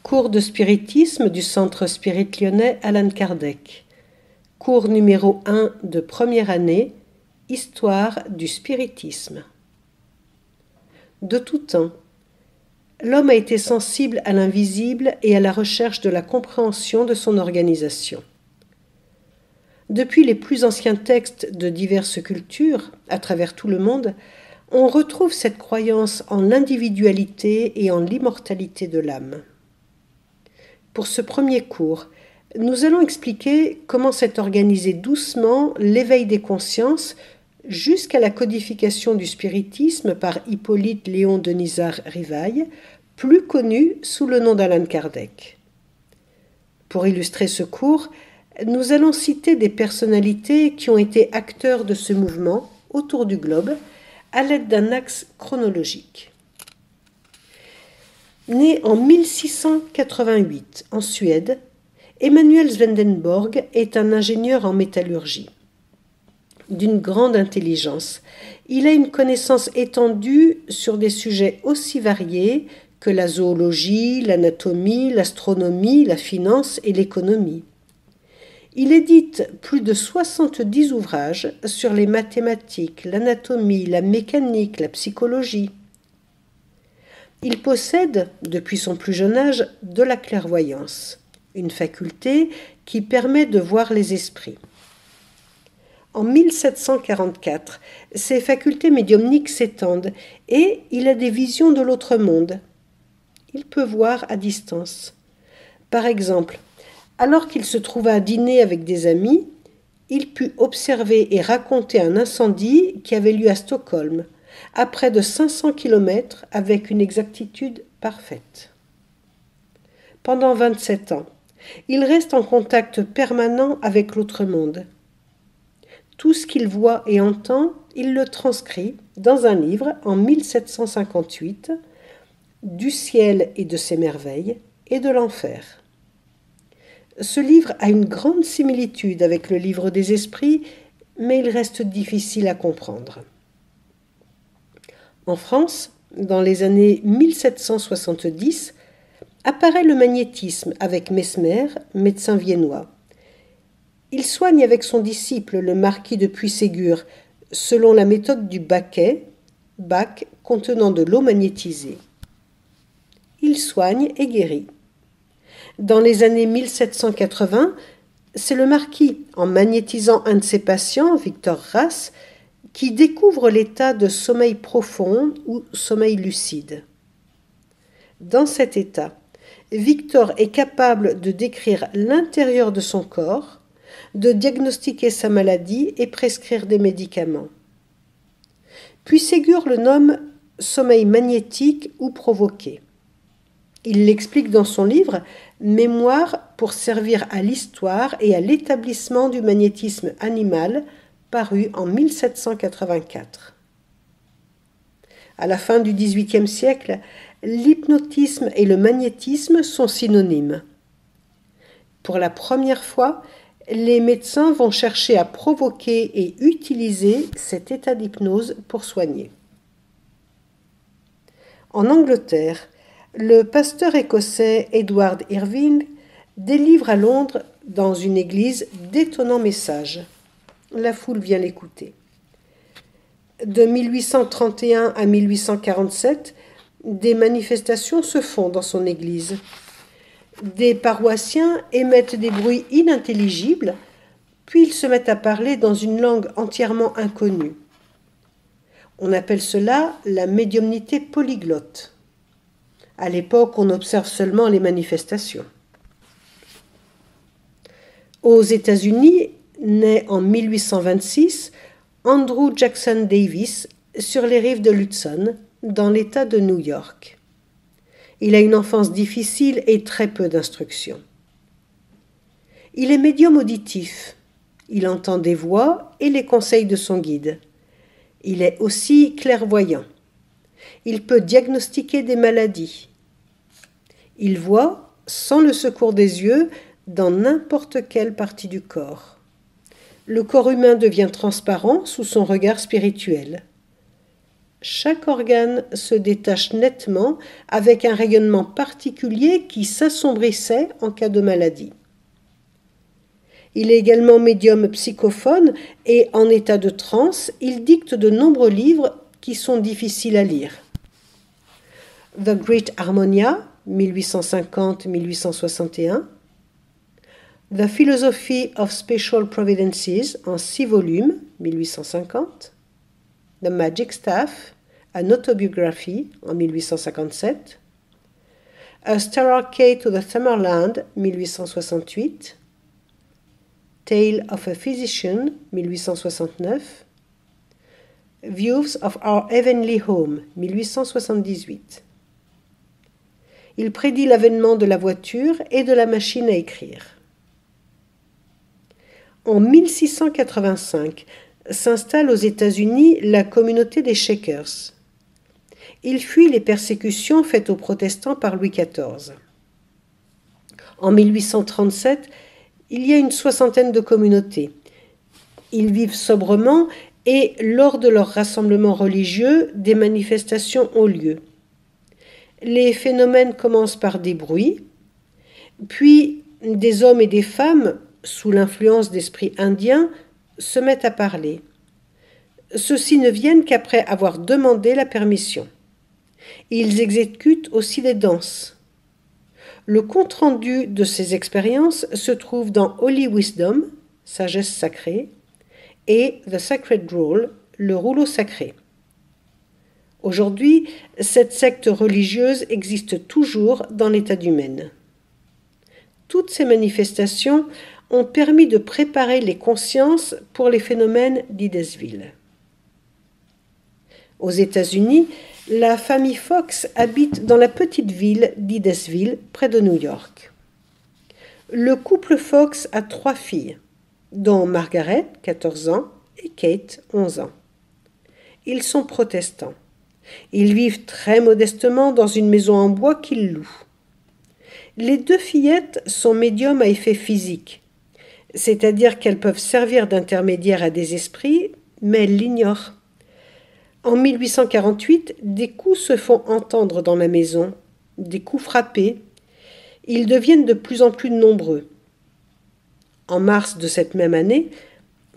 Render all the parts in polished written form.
Cours de spiritisme du Centre Spirit Lyonnais Allan Kardec. Cours numéro 1 de première année, Histoire du spiritisme. De tout temps, l'homme a été sensible à l'invisible et à la recherche de la compréhension de son organisation. Depuis les plus anciens textes de diverses cultures, à travers tout le monde, on retrouve cette croyance en l'individualité et en l'immortalité de l'âme. Pour ce premier cours, nous allons expliquer comment s'est organisé doucement l'éveil des consciences jusqu'à la codification du spiritisme par Hippolyte Léon Denisard Rivail, plus connu sous le nom d'Allan Kardec. Pour illustrer ce cours, nous allons citer des personnalités qui ont été acteurs de ce mouvement autour du globe à l'aide d'un axe chronologique. Né en 1688 en Suède, Emanuel Swedenborg est un ingénieur en métallurgie. D'une grande intelligence, il a une connaissance étendue sur des sujets aussi variés que la zoologie, l'anatomie, l'astronomie, la finance et l'économie. Il édite plus de 70 ouvrages sur les mathématiques, l'anatomie, la mécanique, la psychologie. Il possède, depuis son plus jeune âge, de la clairvoyance, une faculté qui permet de voir les esprits. En 1744, ses facultés médiumniques s'étendent et il a des visions de l'autre monde. Il peut voir à distance. Par exemple, alors qu'il se trouva à dîner avec des amis, il put observer et raconter un incendie qui avait lieu à Stockholm, à près de 500 km avec une exactitude parfaite. Pendant 27 ans, il reste en contact permanent avec l'autre monde. Tout ce qu'il voit et entend, il le transcrit dans un livre en 1758, Du ciel et de ses merveilles et de l'enfer. Ce livre a une grande similitude avec le livre des esprits, mais il reste difficile à comprendre. En France, dans les années 1770, apparaît le magnétisme avec Mesmer, médecin viennois. Il soigne avec son disciple, le marquis de Puységur, selon la méthode du baquet, bac contenant de l'eau magnétisée. Il soigne et guérit. Dans les années 1780, c'est le marquis, en magnétisant un de ses patients, Victor Rass, qui découvre l'état de sommeil profond ou sommeil lucide. Dans cet état, Victor est capable de décrire l'intérieur de son corps, de diagnostiquer sa maladie et prescrire des médicaments. Puységur le nomme sommeil magnétique ou provoqué. Il l'explique dans son livre « Mémoire pour servir à l'histoire et à l'établissement du magnétisme animal » paru en 1784. À la fin du XVIIIe siècle, l'hypnotisme et le magnétisme sont synonymes. Pour la première fois, les médecins vont chercher à provoquer et utiliser cet état d'hypnose pour soigner. En Angleterre, le pasteur écossais Edward Irving délivre à Londres, dans une église, d'étonnants messages. La foule vient l'écouter. De 1831 à 1847, des manifestations se font dans son église. Des paroissiens émettent des bruits inintelligibles, puis ils se mettent à parler dans une langue entièrement inconnue. On appelle cela la médiumnité polyglotte. À l'époque, on observe seulement les manifestations. Aux États-Unis, naît en 1826 Andrew Jackson Davis sur les rives de l'Hudson, dans l'État de New York. Il a une enfance difficile et très peu d'instruction. Il est médium auditif. Il entend des voix et les conseils de son guide. Il est aussi clairvoyant. Il peut diagnostiquer des maladies. Il voit, sans le secours des yeux, dans n'importe quelle partie du corps. Le corps humain devient transparent sous son regard spirituel. Chaque organe se détache nettement avec un rayonnement particulier qui s'assombrissait en cas de maladie. Il est également médium psychophone et en état de transe, il dicte de nombreux livres qui sont difficiles à lire. The Great Harmonia, 1850-1861, The Philosophy of Special Providences, en 6 volumes, 1850, The Magic Staff, An Autobiography, en 1857, A Staircase to the Summerland, 1868, Tale of a Physician, 1869, Views of Our Heavenly Home, 1878. Il prédit l'avènement de la voiture et de la machine à écrire. En 1685, s'installe aux États-Unis la communauté des Shakers. Il fuit les persécutions faites aux protestants par Louis XIV. En 1837, il y a une soixantaine de communautés. Ils vivent sobrement et lors de leurs rassemblements religieux, des manifestations ont lieu. Les phénomènes commencent par des bruits, puis des hommes et des femmes, sous l'influence d'esprits indiens, se mettent à parler. Ceux-ci ne viennent qu'après avoir demandé la permission. Ils exécutent aussi des danses. Le compte-rendu de ces expériences se trouve dans Holy Wisdom, Sagesse sacrée, et The Sacred Roll, le rouleau sacré. Aujourd'hui, cette secte religieuse existe toujours dans l'état du Maine. Toutes ces manifestations ont permis de préparer les consciences pour les phénomènes d'Hydesville. Aux États-Unis, la famille Fox habite dans la petite ville d'Hydesville, près de New York. Le couple Fox a 3 filles, dont Margaret, 14 ans, et Kate, 11 ans. Ils sont protestants. Ils vivent très modestement dans une maison en bois qu'ils louent. Les 2 fillettes sont médiums à effet physique, c'est-à-dire qu'elles peuvent servir d'intermédiaires à des esprits, mais elles l'ignorent. En 1848, des coups se font entendre dans la maison, des coups frappés. Ils deviennent de plus en plus nombreux. En mars de cette même année,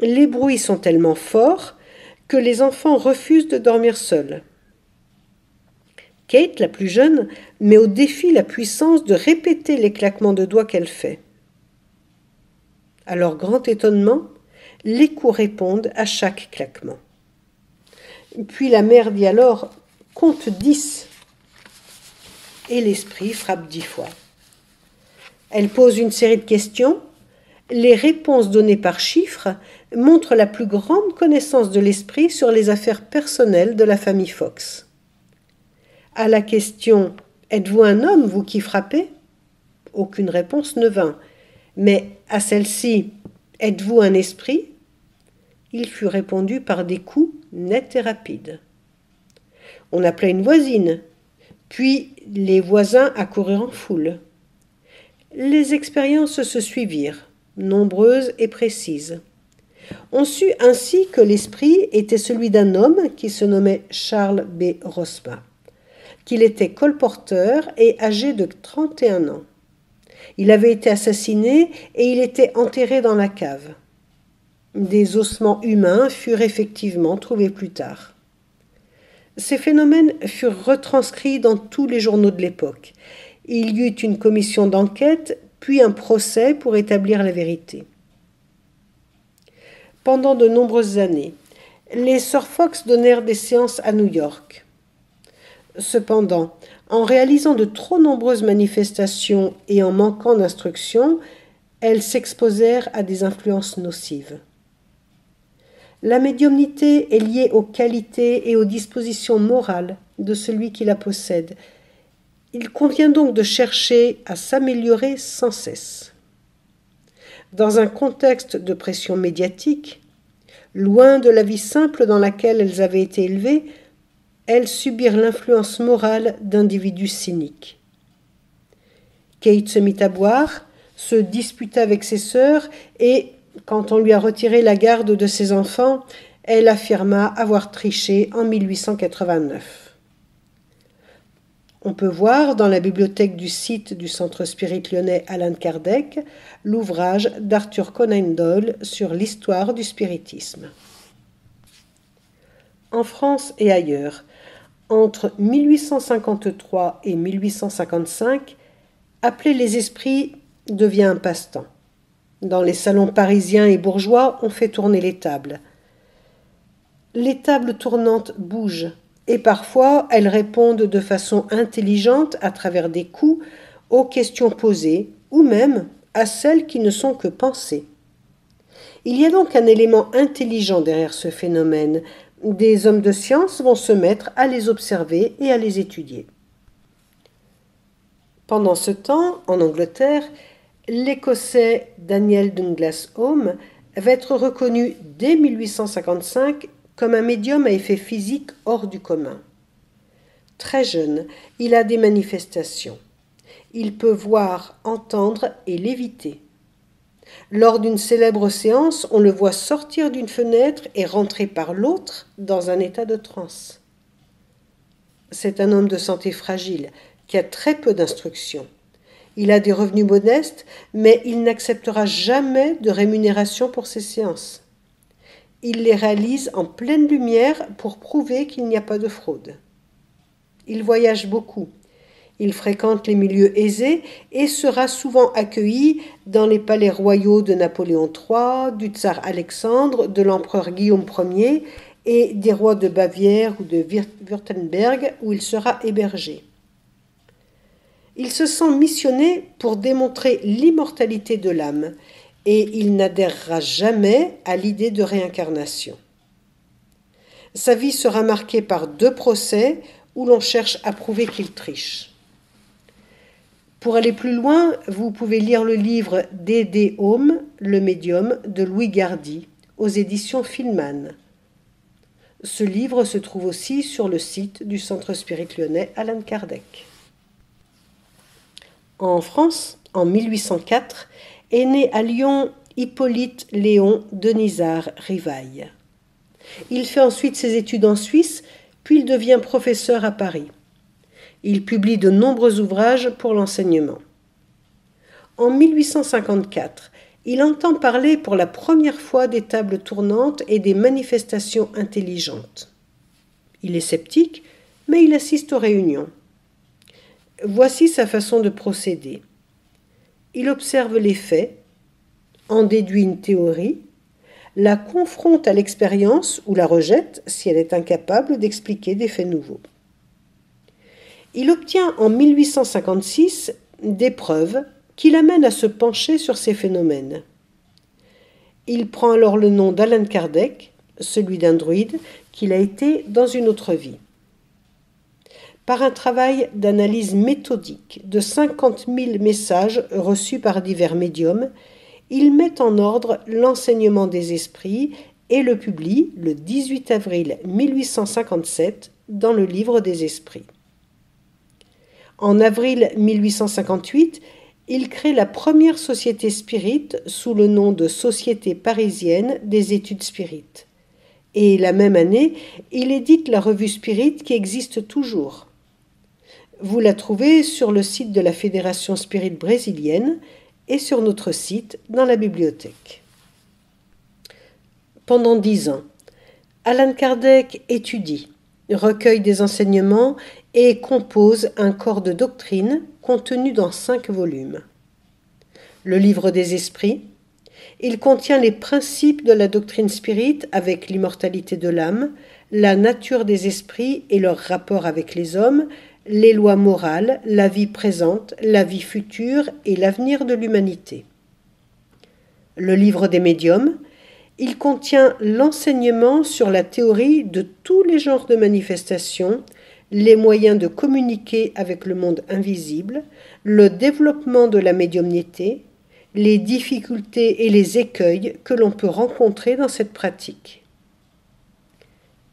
les bruits sont tellement forts que les enfants refusent de dormir seuls. Kate, la plus jeune, met au défi la puissance de répéter les claquements de doigts qu'elle fait. À leur grand étonnement, les coups répondent à chaque claquement. Puis la mère dit alors « compte 10 » et l'esprit frappe 10 fois. Elle pose une série de questions. Les réponses données par chiffres montrent la plus grande connaissance de l'esprit sur les affaires personnelles de la famille Fox. À la question « Êtes-vous un homme, vous qui frappez ?» aucune réponse ne vint. Mais à celle-ci « Êtes-vous un esprit ?» il fut répondu par des coups nets et rapides. On appela une voisine, puis les voisins accoururent en foule. Les expériences se suivirent, nombreuses et précises. On sut ainsi que l'esprit était celui d'un homme qui se nommait Charles B. Rosma, qu'il était colporteur et âgé de 31 ans. Il avait été assassiné et il était enterré dans la cave. Des ossements humains furent effectivement trouvés plus tard. Ces phénomènes furent retranscrits dans tous les journaux de l'époque. Il y eut une commission d'enquête, puis un procès pour établir la vérité. Pendant de nombreuses années, les sœurs Fox donnèrent des séances à New York. Cependant, en réalisant de trop nombreuses manifestations et en manquant d'instruction, elles s'exposèrent à des influences nocives. La médiumnité est liée aux qualités et aux dispositions morales de celui qui la possède. Il convient donc de chercher à s'améliorer sans cesse. Dans un contexte de pression médiatique, loin de la vie simple dans laquelle elles avaient été élevées, elles subirent l'influence morale d'individus cyniques. Kate se mit à boire, se disputa avec ses sœurs et, quand on lui a retiré la garde de ses enfants, Elle affirma avoir triché en 1889. On peut voir dans la bibliothèque du site du Centre Spirit lyonnais Allan Kardec l'ouvrage d'Arthur Conan Doyle sur l'histoire du spiritisme. En France et ailleurs, entre 1853 et 1855, appeler les esprits devient un passe-temps. Dans les salons parisiens et bourgeois, on fait tourner les tables. Les tables tournantes bougent, et parfois elles répondent de façon intelligente à travers des coups aux questions posées, ou même à celles qui ne sont que pensées. Il y a donc un élément intelligent derrière ce phénomène. Des hommes de science vont se mettre à les observer et à les étudier. Pendant ce temps, en Angleterre, l'Écossais Daniel Douglas Home va être reconnu dès 1855 comme un médium à effet physique hors du commun. Très jeune, il a des manifestations. Il peut voir, entendre et léviter. Lors d'une célèbre séance, on le voit sortir d'une fenêtre et rentrer par l'autre dans un état de transe. C'est un homme de santé fragile qui a très peu d'instruction. Il a des revenus modestes, mais il n'acceptera jamais de rémunération pour ses séances. Il les réalise en pleine lumière pour prouver qu'il n'y a pas de fraude. Il voyage beaucoup. Il fréquente les milieux aisés et sera souvent accueilli dans les palais royaux de Napoléon III, du tsar Alexandre, de l'empereur Guillaume Ier et des rois de Bavière ou de Wurtemberg où il sera hébergé. Il se sent missionné pour démontrer l'immortalité de l'âme et il n'adhérera jamais à l'idée de réincarnation. Sa vie sera marquée par 2 procès où l'on cherche à prouver qu'il triche. Pour aller plus loin, vous pouvez lire le livre D.D. Home, le médium, de Louis Gardy, aux éditions Filman. Ce livre se trouve aussi sur le site du Centre Spirit lyonnais Allan Kardec. En France, en 1804, est né à Lyon Hippolyte Léon Denisard Rivaille. Il fait ensuite ses études en Suisse, puis il devient professeur à Paris. Il publie de nombreux ouvrages pour l'enseignement. En 1854, il entend parler pour la première fois des tables tournantes et des manifestations intelligentes. Il est sceptique, mais il assiste aux réunions. Voici sa façon de procéder. Il observe les faits, en déduit une théorie, la confronte à l'expérience ou la rejette si elle est incapable d'expliquer des faits nouveaux. Il obtient en 1856 des preuves qui l'amènent à se pencher sur ces phénomènes. Il prend alors le nom d'Allan Kardec, celui d'un druide qu'il a été dans une autre vie. Par un travail d'analyse méthodique de 50 000 messages reçus par divers médiums, il met en ordre l'enseignement des esprits et le publie le 18 avril 1857 dans le Livre des Esprits. En avril 1858, il crée la première société spirite sous le nom de Société parisienne des études spirites. Et la même année, il édite la revue Spirit qui existe toujours. Vous la trouvez sur le site de la Fédération Spirit brésilienne et sur notre site dans la bibliothèque. Pendant 10 ans, Allan Kardec étudie, recueille des enseignements et compose un corps de doctrine contenu dans 5 volumes. Le Livre des Esprits, il contient les principes de la doctrine spirite avec l'immortalité de l'âme, la nature des esprits et leur rapport avec les hommes, les lois morales, la vie présente, la vie future et l'avenir de l'humanité. Le Livre des médiums, il contient l'enseignement sur la théorie de tous les genres de manifestations, les moyens de communiquer avec le monde invisible, le développement de la médiumnité, les difficultés et les écueils que l'on peut rencontrer dans cette pratique.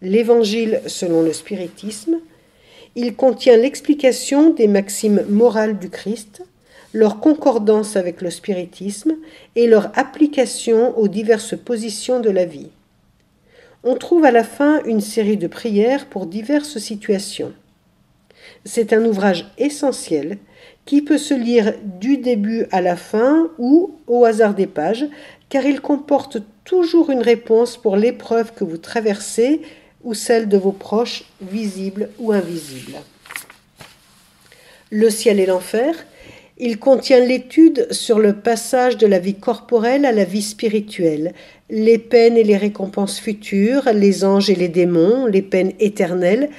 L'Évangile selon le spiritisme, il contient l'explication des maximes morales du Christ, leur concordance avec le spiritisme et leur application aux diverses positions de la vie. On trouve à la fin une série de prières pour diverses situations. C'est un ouvrage essentiel qui peut se lire du début à la fin ou au hasard des pages, car il comporte toujours une réponse pour l'épreuve que vous traversez ou celle de vos proches, visibles ou invisibles. Le ciel et l'enfer, il contient l'étude sur le passage de la vie corporelle à la vie spirituelle, les peines et les récompenses futures, les anges et les démons, les peines éternelles,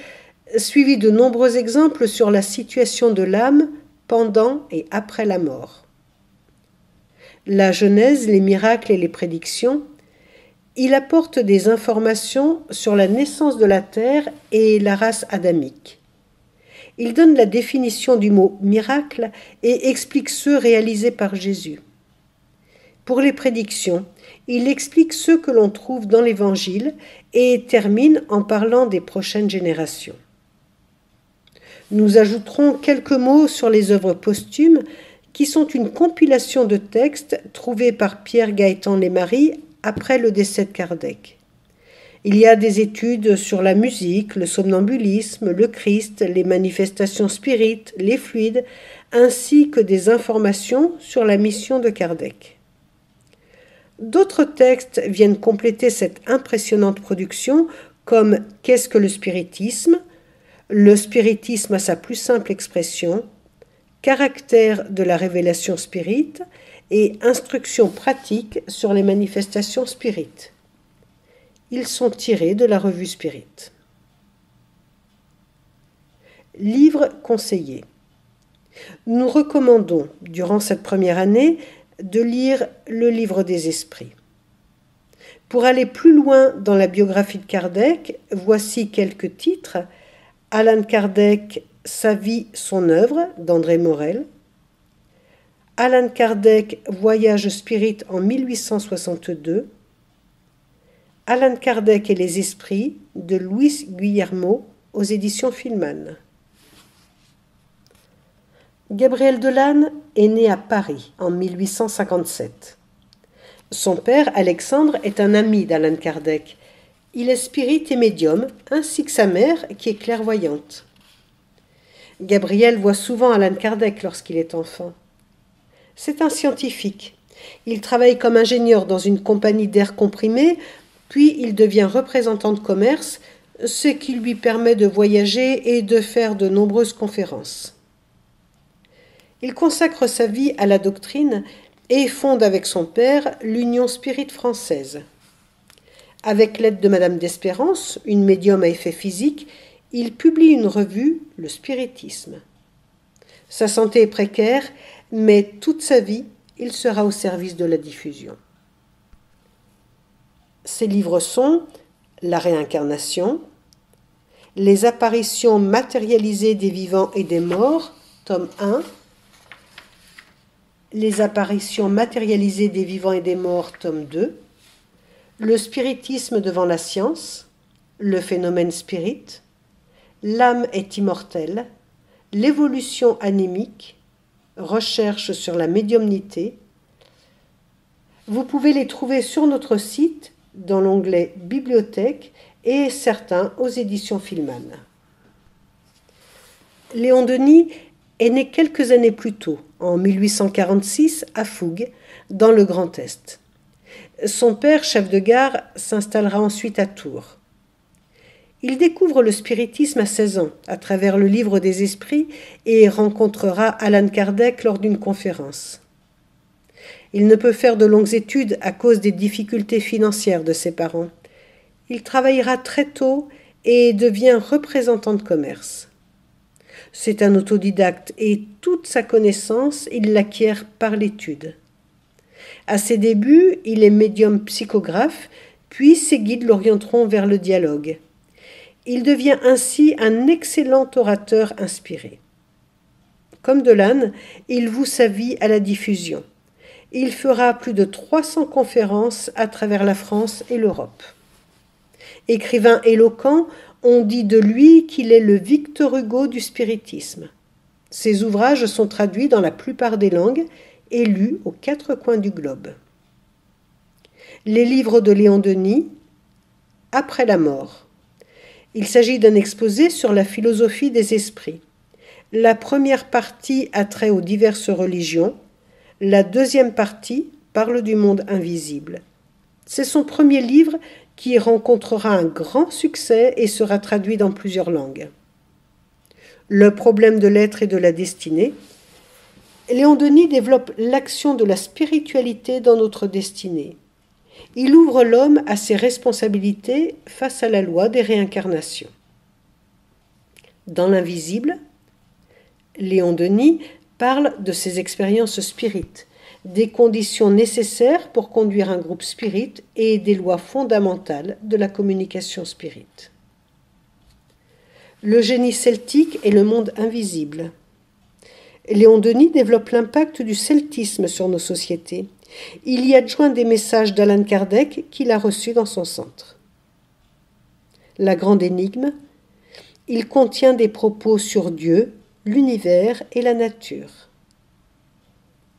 suivi de nombreux exemples sur la situation de l'âme pendant et après la mort. La Genèse, les miracles et les prédictions, il apporte des informations sur la naissance de la terre et la race adamique. Il donne la définition du mot miracle et explique ceux réalisés par Jésus. Pour les prédictions, il explique ceux que l'on trouve dans l'Évangile et termine en parlant des prochaines générations. Nous ajouterons quelques mots sur les œuvres posthumes qui sont une compilation de textes trouvés par Pierre Gaëtan Lesmarie après le décès de Kardec. Il y a des études sur la musique, le somnambulisme, le Christ, les manifestations spirites, les fluides, ainsi que des informations sur la mission de Kardec. D'autres textes viennent compléter cette impressionnante production, comme « Qu'est-ce que le spiritisme ?» Le spiritisme à sa plus simple expression, caractère de la révélation spirite et instructions pratiques sur les manifestations spirites. Ils sont tirés de la revue Spirit. Livre conseillé. Nous recommandons, durant cette première année, de lire le Livre des Esprits. Pour aller plus loin dans la biographie de Kardec, voici quelques titres. Allan Kardec, Sa vie, son œuvre, d'André Morel. Allan Kardec, Voyage spirit en 1862. Allan Kardec et les esprits, de Luis Guillermo, aux éditions Filman. Gabriel Delanne est né à Paris en 1857. Son père, Alexandre, est un ami d'Allan Kardec. Il est spirit et médium, ainsi que sa mère, qui est clairvoyante. Gabriel voit souvent Allan Kardec lorsqu'il est enfant. C'est un scientifique. Il travaille comme ingénieur dans une compagnie d'air comprimé, puis il devient représentant de commerce, ce qui lui permet de voyager et de faire de nombreuses conférences. Il consacre sa vie à la doctrine et fonde avec son père l'Union Spirit française. Avec l'aide de Madame d'Espérance, une médium à effet physique, il publie une revue, Le Spiritisme. Sa santé est précaire, mais toute sa vie, il sera au service de la diffusion. Ses livres sont La réincarnation, Les apparitions matérialisées des vivants et des morts, tome 1, Les apparitions matérialisées des vivants et des morts, tome 2, Le spiritisme devant la science, Le phénomène spirit, L'âme est immortelle, L'évolution anémique, Recherche sur la médiumnité. Vous pouvez les trouver sur notre site dans l'onglet Bibliothèque et certains aux éditions Filman. Léon Denis est né quelques années plus tôt, en 1846, à Fougues, dans le Grand Est. Son père, chef de gare, s'installera ensuite à Tours. Il découvre le spiritisme à 16 ans, à travers le Livre des Esprits, et rencontrera Allan Kardec lors d'une conférence. Il ne peut faire de longues études à cause des difficultés financières de ses parents. Il travaillera très tôt et devient représentant de commerce. C'est un autodidacte et toute sa connaissance, il l'acquiert par l'étude. À ses débuts, il est médium psychographe, puis ses guides l'orienteront vers le dialogue. Il devient ainsi un excellent orateur inspiré. Comme Delanne, il voue sa vie à la diffusion. Il fera plus de 300 conférences à travers la France et l'Europe. Écrivain éloquent, on dit de lui qu'il est le Victor Hugo du spiritisme. Ses ouvrages sont traduits dans la plupart des langues et lus aux 4 coins du globe. Les livres de Léon Denis, après la mort. Il s'agit d'un exposé sur la philosophie des esprits. La première partie a trait aux diverses religions. La deuxième partie parle du monde invisible. C'est son premier livre qui rencontrera un grand succès et sera traduit dans plusieurs langues. Le problème de l'être et de la destinée. Léon Denis développe l'action de la spiritualité dans notre destinée. Il ouvre l'homme à ses responsabilités face à la loi des réincarnations. Dans l'invisible, Léon Denis parle de ses expériences spirites, des conditions nécessaires pour conduire un groupe spirit et des lois fondamentales de la communication spirit. Le génie celtique et le monde invisible. Léon Denis développe l'impact du celtisme sur nos sociétés. Il y adjoint des messages d'Allan Kardec qu'il a reçus dans son centre. La grande énigme. Il contient des propos sur Dieu, l'univers et la nature.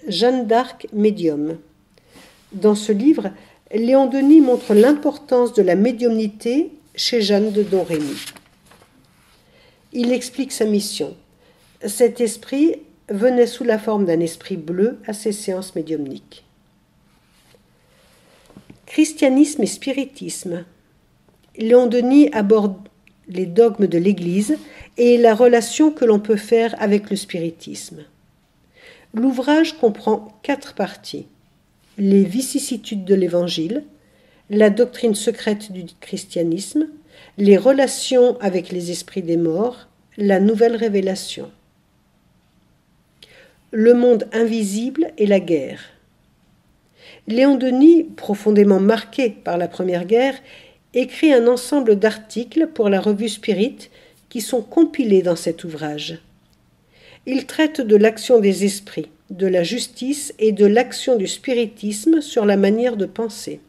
Jeanne d'Arc, médium. Dans ce livre, Léon Denis montre l'importance de la médiumnité chez Jeanne de Domrémy. Il explique sa mission. Cet esprit venait sous la forme d'un esprit bleu à ses séances médiumniques. Christianisme et spiritisme. Léon Denis aborde les dogmes de l'Église et la relation que l'on peut faire avec le spiritisme. L'ouvrage comprend 4 parties. Les vicissitudes de l'Évangile, la doctrine secrète du christianisme, les relations avec les esprits des morts, la nouvelle révélation. Le monde invisible et la guerre. Léon Denis, profondément marqué par la Première Guerre, écrit un ensemble d'articles pour la revue Spirit qui sont compilés dans cet ouvrage. Il traite de l'action des esprits, de la justice et de l'action du spiritisme sur la manière de penser.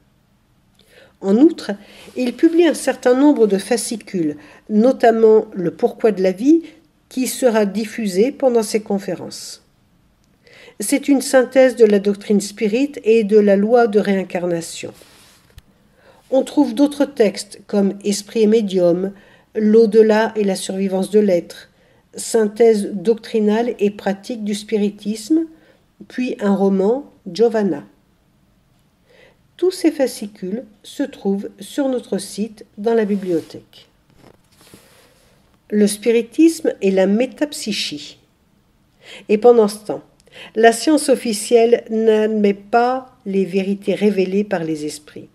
En outre, il publie un certain nombre de fascicules, notamment Le pourquoi de la vie, qui sera diffusé pendant ses conférences. C'est une synthèse de la doctrine spirit et de la loi de réincarnation. On trouve d'autres textes comme Esprit et médium, L'au-delà et la survivance de l'être, synthèse doctrinale et pratique du spiritisme, puis un roman, Giovanna. Tous ces fascicules se trouvent sur notre site dans la bibliothèque. Le spiritisme et la métapsychie. Et pendant ce temps, la science officielle n'admet pas les vérités révélées par les esprits.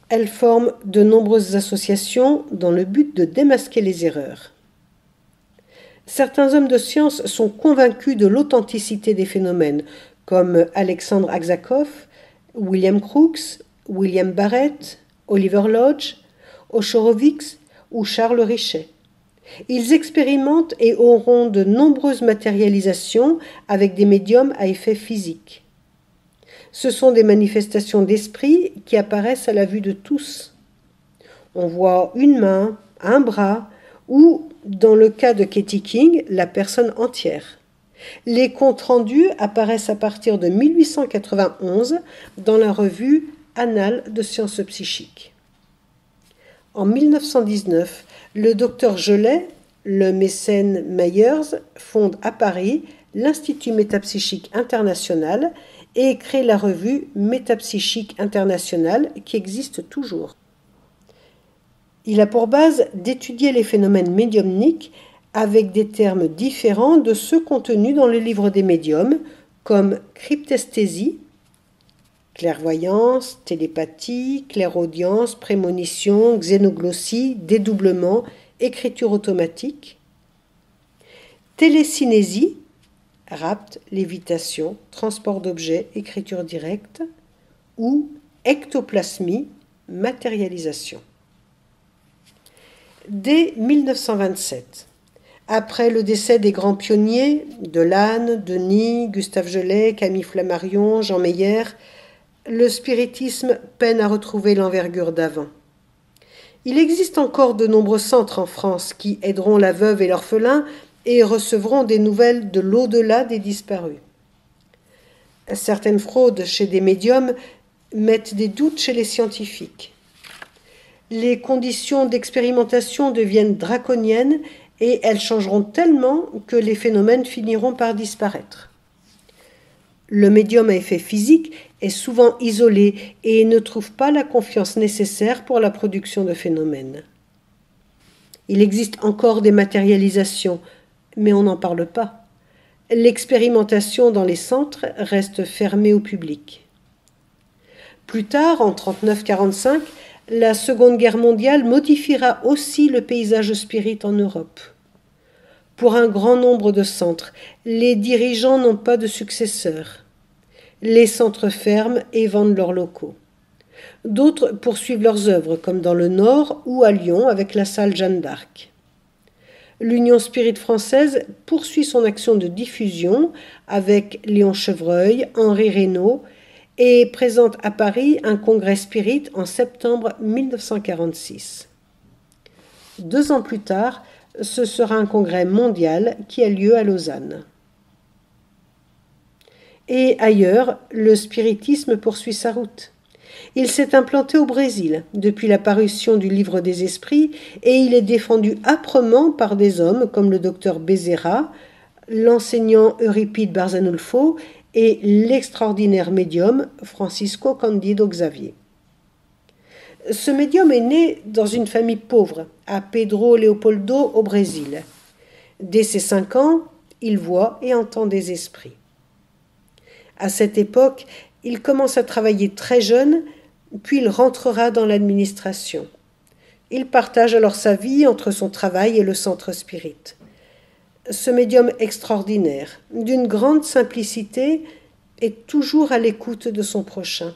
Elle forme de nombreuses associations dans le but de démasquer les erreurs. Certains hommes de science sont convaincus de l'authenticité des phénomènes, comme Alexandre Aksakov, William Crookes, William Barrett, Oliver Lodge, Oshorovitz ou Charles Richet. Ils expérimentent et auront de nombreuses matérialisations avec des médiums à effet physique. Ce sont des manifestations d'esprit qui apparaissent à la vue de tous. On voit une main, un bras, ou, dans le cas de Katie King, la personne entière. Les comptes rendus apparaissent à partir de 1891 dans la revue Annales de sciences psychiques. En 1919, le docteur Gelet, le mécène Myers, fonde à Paris l'Institut métapsychique international et crée la revue Métapsychique internationale qui existe toujours. Il a pour base d'étudier les phénomènes médiumniques avec des termes différents de ceux contenus dans le livre des médiums, comme cryptesthésie, clairvoyance, télépathie, clairaudience, prémonition, xénoglossie, dédoublement, écriture automatique, télécinésie, rapt, lévitation, transport d'objets, écriture directe, ou ectoplasmie, matérialisation. Dès 1927, après le décès des grands pionniers, Delanne, Denis, Gustave Gelet, Camille Flammarion, Jean Meyer, le spiritisme peine à retrouver l'envergure d'avant. Il existe encore de nombreux centres en France qui aideront la veuve et l'orphelin et recevront des nouvelles de l'au-delà des disparus. Certaines fraudes chez des médiums mettent des doutes chez les scientifiques. Les conditions d'expérimentation deviennent draconiennes et elles changeront tellement que les phénomènes finiront par disparaître. Le médium à effet physique est souvent isolé et ne trouve pas la confiance nécessaire pour la production de phénomènes. Il existe encore des matérialisations, mais on n'en parle pas. L'expérimentation dans les centres reste fermée au public. Plus tard, en 1939-1945, la Seconde Guerre mondiale modifiera aussi le paysage spirit en Europe. Pour un grand nombre de centres, les dirigeants n'ont pas de successeurs. Les centres ferment et vendent leurs locaux. D'autres poursuivent leurs œuvres, comme dans le Nord ou à Lyon avec la salle Jeanne d'Arc. L'Union Spirit française poursuit son action de diffusion avec Léon Chevreuil, Henri Reynaud et présente à Paris un congrès spirit en septembre 1946. 2 ans plus tard, ce sera un congrès mondial qui a lieu à Lausanne. Et ailleurs, le spiritisme poursuit sa route. Il s'est implanté au Brésil depuis la parution du Livre des Esprits et il est défendu âprement par des hommes comme le docteur Bezerra, l'enseignant Euripide Barzanulfo et l'extraordinaire médium Francisco Cândido Xavier. Ce médium est né dans une famille pauvre, à Pedro Leopoldo au Brésil. Dès ses 5 ans, il voit et entend des esprits. À cette époque, il commence à travailler très jeune, puis il rentrera dans l'administration. Il partage alors sa vie entre son travail et le centre spirit. Ce médium extraordinaire, d'une grande simplicité, est toujours à l'écoute de son prochain.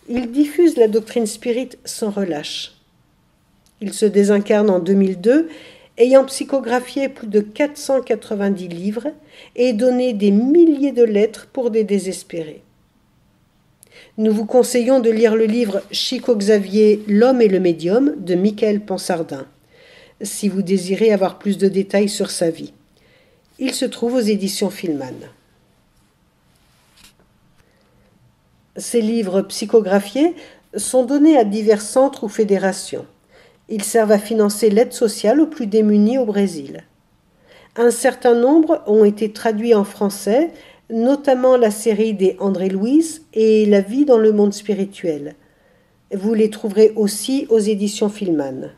Il diffuse la doctrine spirit sans relâche. Il se désincarne en 2002, ayant psychographié plus de 490 livres et donné des milliers de lettres pour des désespérés. Nous vous conseillons de lire le livre Chico Xavier, L'homme et le médium de Michael Ponsardin, si vous désirez avoir plus de détails sur sa vie. Il se trouve aux éditions Filman. Ces livres psychographiés sont donnés à divers centres ou fédérations. Ils servent à financer l'aide sociale aux plus démunis au Brésil. Un certain nombre ont été traduits en français, notamment la série des André Louis et La vie dans le monde spirituel. Vous les trouverez aussi aux éditions Filman.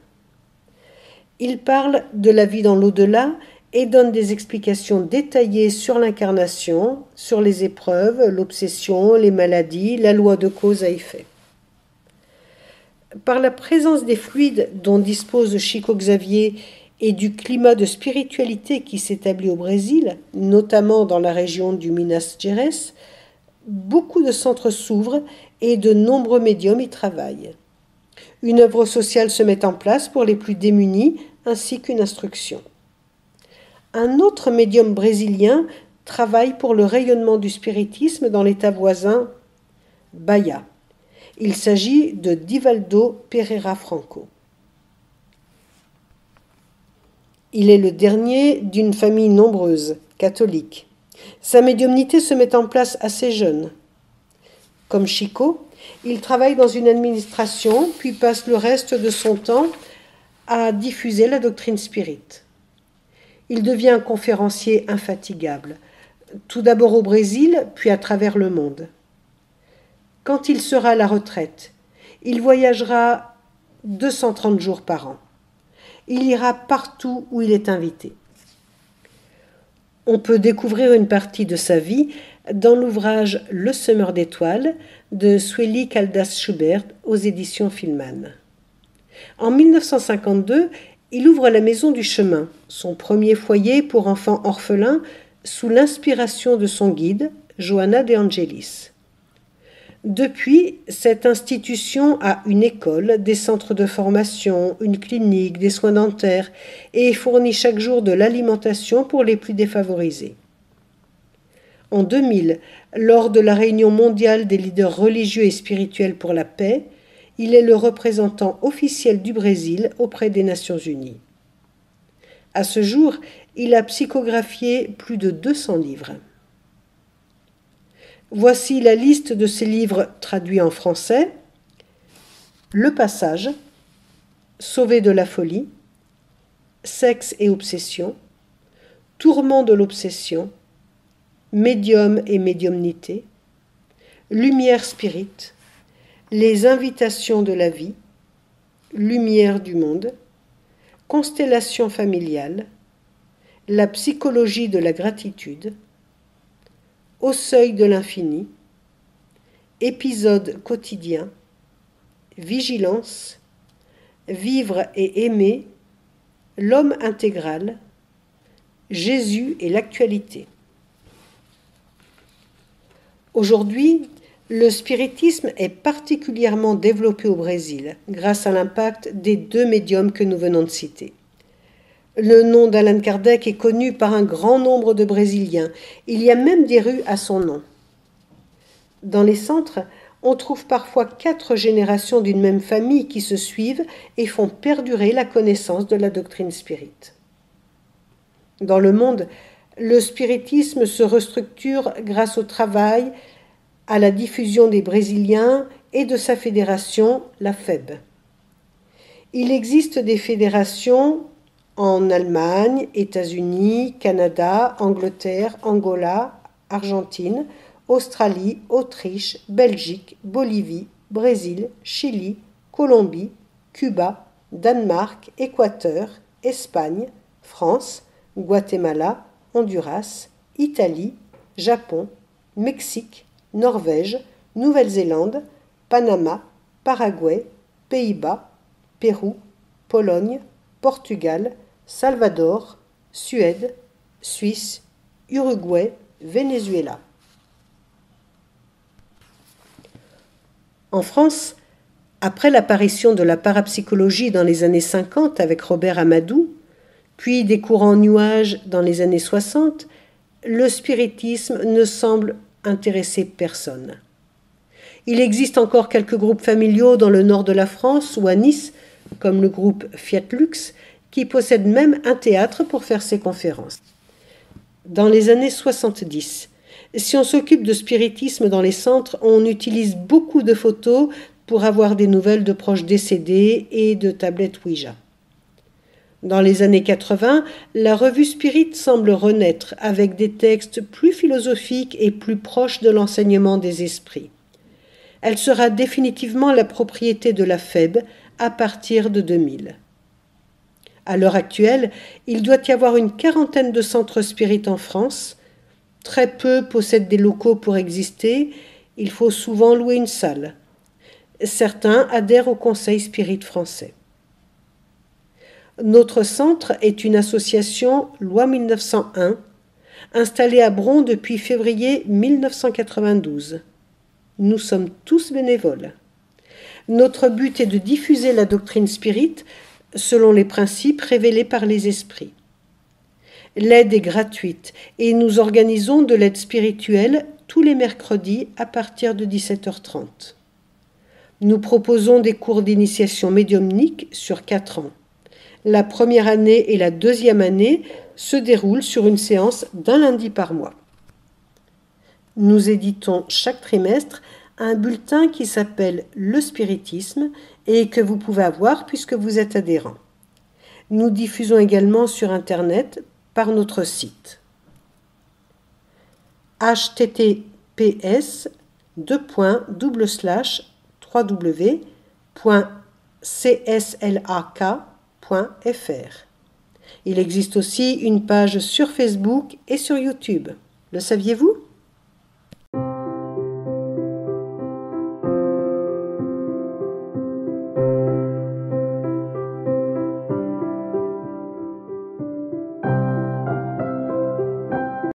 Ils parlent de la vie dans l'au-delà et donnent des explications détaillées sur l'incarnation, sur les épreuves, l'obsession, les maladies, la loi de cause à effet. Par la présence des fluides dont dispose Chico Xavier et du climat de spiritualité qui s'établit au Brésil, notamment dans la région du Minas Gerais, beaucoup de centres s'ouvrent et de nombreux médiums y travaillent. Une œuvre sociale se met en place pour les plus démunis ainsi qu'une instruction. Un autre médium brésilien travaille pour le rayonnement du spiritisme dans l'État voisin Bahia. Il s'agit de Divaldo Pereira Franco. Il est le dernier d'une famille nombreuse, catholique. Sa médiumnité se met en place assez jeune. Comme Chico, il travaille dans une administration, puis passe le reste de son temps à diffuser la doctrine spirit. Il devient un conférencier infatigable, tout d'abord au Brésil, puis à travers le monde. Quand il sera à la retraite, il voyagera 230 jours par an. Il ira partout où il est invité. On peut découvrir une partie de sa vie dans l'ouvrage Le semeur d'étoiles de Sueli Caldas Schubert aux éditions Filman. En 1952, il ouvre la Maison du Chemin, son premier foyer pour enfants orphelins, sous l'inspiration de son guide, Johanna de Angelis. Depuis, cette institution a une école, des centres de formation, une clinique, des soins dentaires et fournit chaque jour de l'alimentation pour les plus défavorisés. En 2000, lors de la réunion mondiale des leaders religieux et spirituels pour la paix, il est le représentant officiel du Brésil auprès des Nations Unies. À ce jour, il a psychographié plus de 200 livres. Voici la liste de ses livres traduits en français. Le Passage, Sauvé de la folie, Sexe et obsession, Tourment de l'obsession, Médium et médiumnité, Lumière spirit, Les invitations de la vie, Lumière du monde, Constellation familiale, La psychologie de la gratitude, Au seuil de l'infini, Épisode quotidien, Vigilance, Vivre et aimer, L'homme intégral, Jésus et l'actualité. Aujourd'hui, le spiritisme est particulièrement développé au Brésil grâce à l'impact des deux médiums que nous venons de citer. Le nom d'Allan Kardec est connu par un grand nombre de Brésiliens. Il y a même des rues à son nom. Dans les centres, on trouve parfois 4 générations d'une même famille qui se suivent et font perdurer la connaissance de la doctrine spirite. Dans le monde, le spiritisme se restructure grâce au travail, à la diffusion des Brésiliens et de sa fédération, la FEB. Il existe des fédérations en Allemagne, États-Unis, Canada, Angleterre, Angola, Argentine, Australie, Autriche, Belgique, Bolivie, Brésil, Chili, Colombie, Cuba, Danemark, Équateur, Espagne, France, Guatemala, Honduras, Italie, Japon, Mexique, Norvège, Nouvelle-Zélande, Panama, Paraguay, Pays-Bas, Pérou, Pologne, Portugal, Salvador, Suède, Suisse, Uruguay, Venezuela. En France, après l'apparition de la parapsychologie dans les années 50 avec Robert Amadou, puis des courants New Age dans les années 60, le spiritisme ne semble intéresser personne. Il existe encore quelques groupes familiaux dans le nord de la France ou à Nice, comme le groupe Fiat Lux, qui possède même un théâtre pour faire ses conférences. Dans les années 70, si on s'occupe de spiritisme dans les centres, on utilise beaucoup de photos pour avoir des nouvelles de proches décédés et de tablettes Ouija. Dans les années 80, la revue Spirit semble renaître avec des textes plus philosophiques et plus proches de l'enseignement des esprits. Elle sera définitivement la propriété de la FEB à partir de 2000. À l'heure actuelle, il doit y avoir une 40aine de centres Spirit en France. Très peu possèdent des locaux pour exister. Il faut souvent louer une salle. Certains adhèrent au Conseil Spirit français. Notre centre est une association Loi 1901, installée à Bron depuis février 1992. Nous sommes tous bénévoles. Notre but est de diffuser la doctrine spirit selon les principes révélés par les esprits. L'aide est gratuite et nous organisons de l'aide spirituelle tous les mercredis à partir de 17h30. Nous proposons des cours d'initiation médiumnique sur 4 ans. La première année et la deuxième année se déroulent sur une séance d'un lundi par mois. Nous éditons chaque trimestre un bulletin qui s'appelle Le Spiritisme et que vous pouvez avoir puisque vous êtes adhérent. Nous diffusons également sur Internet par notre site. https://www.cslak.fr. Il existe aussi une page sur Facebook et sur YouTube. Le saviez-vous ?